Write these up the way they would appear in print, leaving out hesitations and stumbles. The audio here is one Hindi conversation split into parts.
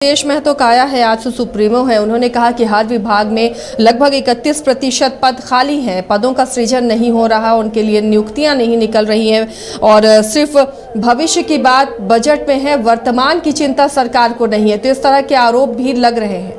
देश में तो काया है आज से सुप्रीमो है। उन्होंने कहा कि हर विभाग में लगभग 31% पद खाली हैं, पदों का सृजन नहीं हो रहा, उनके लिए नियुक्तियां नहीं निकल रही हैं और सिर्फ भविष्य की बात बजट में है, वर्तमान की चिंता सरकार को नहीं है। तो इस तरह के आरोप भी लग रहे हैं।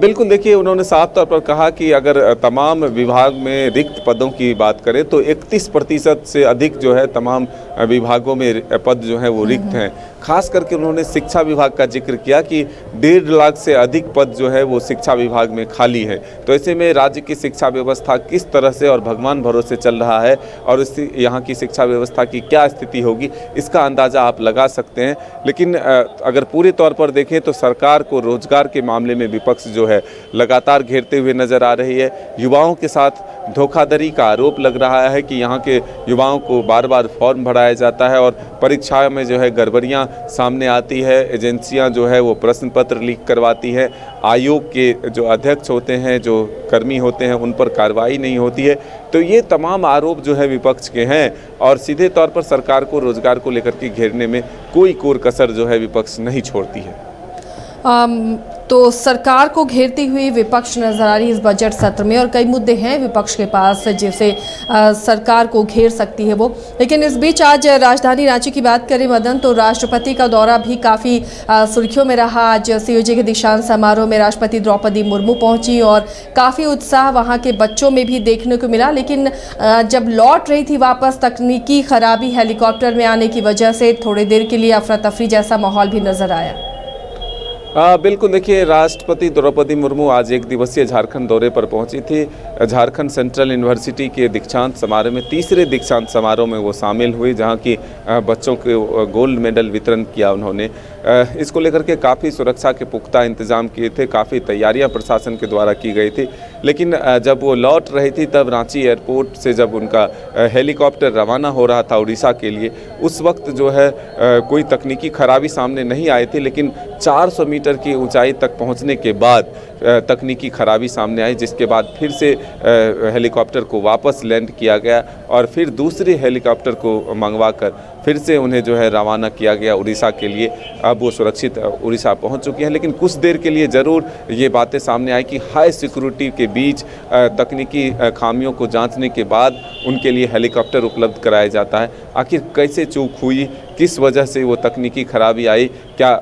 बिल्कुल, देखिए उन्होंने साफ तौर पर कहा कि अगर तमाम विभाग में रिक्त पदों की बात करें तो 31% से अधिक जो है तमाम विभागों में पद जो है वो रिक्त हैं। खास करके उन्होंने शिक्षा विभाग का जिक्र किया कि 1.5 लाख से अधिक पद जो है वो शिक्षा विभाग में खाली है। तो ऐसे में राज्य की शिक्षा व्यवस्था किस तरह से और भगवान भरोसे चल रहा है और इससे यहाँ की शिक्षा व्यवस्था की क्या स्थिति होगी, इसका अंदाज़ा आप लगा सकते हैं। लेकिन अगर पूरे तौर पर देखें तो सरकार को रोजगार के मामले में विपक्ष जो है लगातार घेरते हुए नजर आ रही है। युवाओं के साथ धोखाधड़ी का आरोप लग रहा है कि यहाँ के युवाओं को बार बार फॉर्म भराया जाता है और परीक्षा में जो है गड़बड़ियाँ सामने आती है। एजेंसियां जो है वो प्रश्न पत्र लीक करवाती है, आयोग के जो अध्यक्ष होते हैं, जो कर्मी होते हैं, उन पर कार्रवाई नहीं होती है। तो ये तमाम आरोप जो है विपक्ष के हैं और सीधे तौर पर सरकार को रोजगार को लेकर के घेरने में कोई कोर कसर जो है विपक्ष नहीं छोड़ती है। तो सरकार को घेरती हुई विपक्ष नजर आ रही इस बजट सत्र में और कई मुद्दे हैं विपक्ष के पास जिसे सरकार को घेर सकती है वो। लेकिन इस बीच आज राजधानी रांची की बात करें मदन, तो राष्ट्रपति का दौरा भी काफ़ी सुर्खियों में रहा। आज सीओजे के दीक्षांत समारोह में राष्ट्रपति द्रौपदी मुर्मू पहुंची और काफ़ी उत्साह वहां के बच्चों में भी देखने को मिला। लेकिन जब लौट रही थी वापस, तकनीकी खराबी हेलीकॉप्टर में आने की वजह से थोड़ी देर के लिए अफरा तफरी जैसा माहौल भी नजर आया। बिल्कुल, देखिए राष्ट्रपति द्रौपदी मुर्मू आज एक दिवसीय झारखंड दौरे पर पहुंची थी। झारखंड सेंट्रल यूनिवर्सिटी के दीक्षांत समारोह में, तीसरे दीक्षांत समारोह में वो शामिल हुई, जहां की बच्चों के गोल्ड मेडल वितरण किया उन्होंने। इसको लेकर के काफ़ी सुरक्षा के पुख्ता इंतजाम किए थे, काफ़ी तैयारियां प्रशासन के द्वारा की गई थी। लेकिन जब वो लौट रही थी तब रांची एयरपोर्ट से जब उनका हेलीकॉप्टर रवाना हो रहा था उड़ीसा के लिए, उस वक्त जो है कोई तकनीकी खराबी सामने नहीं आई थी। लेकिन 400 मीटर की ऊंचाई तक पहुंचने के बाद तकनीकी खराबी सामने आई, जिसके बाद फिर से हेलीकॉप्टर को वापस लैंड किया गया और फिर दूसरे हेलीकॉप्टर को मंगवाकर फिर से उन्हें जो है रवाना किया गया उड़ीसा के लिए। अब वो सुरक्षित उड़ीसा पहुंच चुकी हैं। लेकिन कुछ देर के लिए ज़रूर ये बातें सामने आई कि हाई सिक्योरिटी के बीच तकनीकी खामियों को जांचने के बाद उनके लिए हेलीकॉप्टर उपलब्ध कराया जाता है। आखिर कैसे चूक हुई, किस वजह से वो तकनीकी खराबी आई, क्या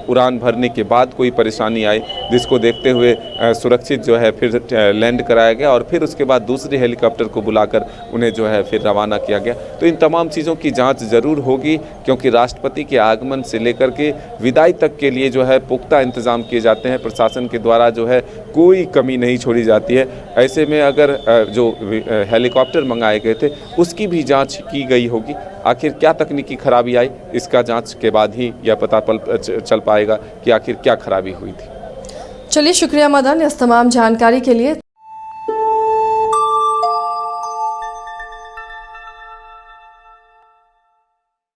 उड़ान भरने के बाद कोई परेशानी आई, जिसको देखते हुए सुरक्षित जो है फिर लैंड कराया गया और फिर उसके बाद दूसरे हेलीकॉप्टर को बुलाकर उन्हें जो है फिर रवाना किया गया। तो इन तमाम चीज़ों की जांच ज़रूर होगी, क्योंकि राष्ट्रपति के आगमन से लेकर के विदाई तक के लिए जो है पुख्ता इंतजाम किए जाते हैं। प्रशासन के द्वारा जो है कोई कमी नहीं छोड़ी जाती है। ऐसे में अगर जो हेलीकॉप्टर मंगाए गए थे उसकी भी जाँच की गई होगी। आखिर क्या तकनीकी खराबी आई, इसका जांच के बाद ही यह पता चल पाएगा कि आखिर क्या खराबी हुई थी। चलिए, शुक्रिया मदन इस तमाम जानकारी के लिए।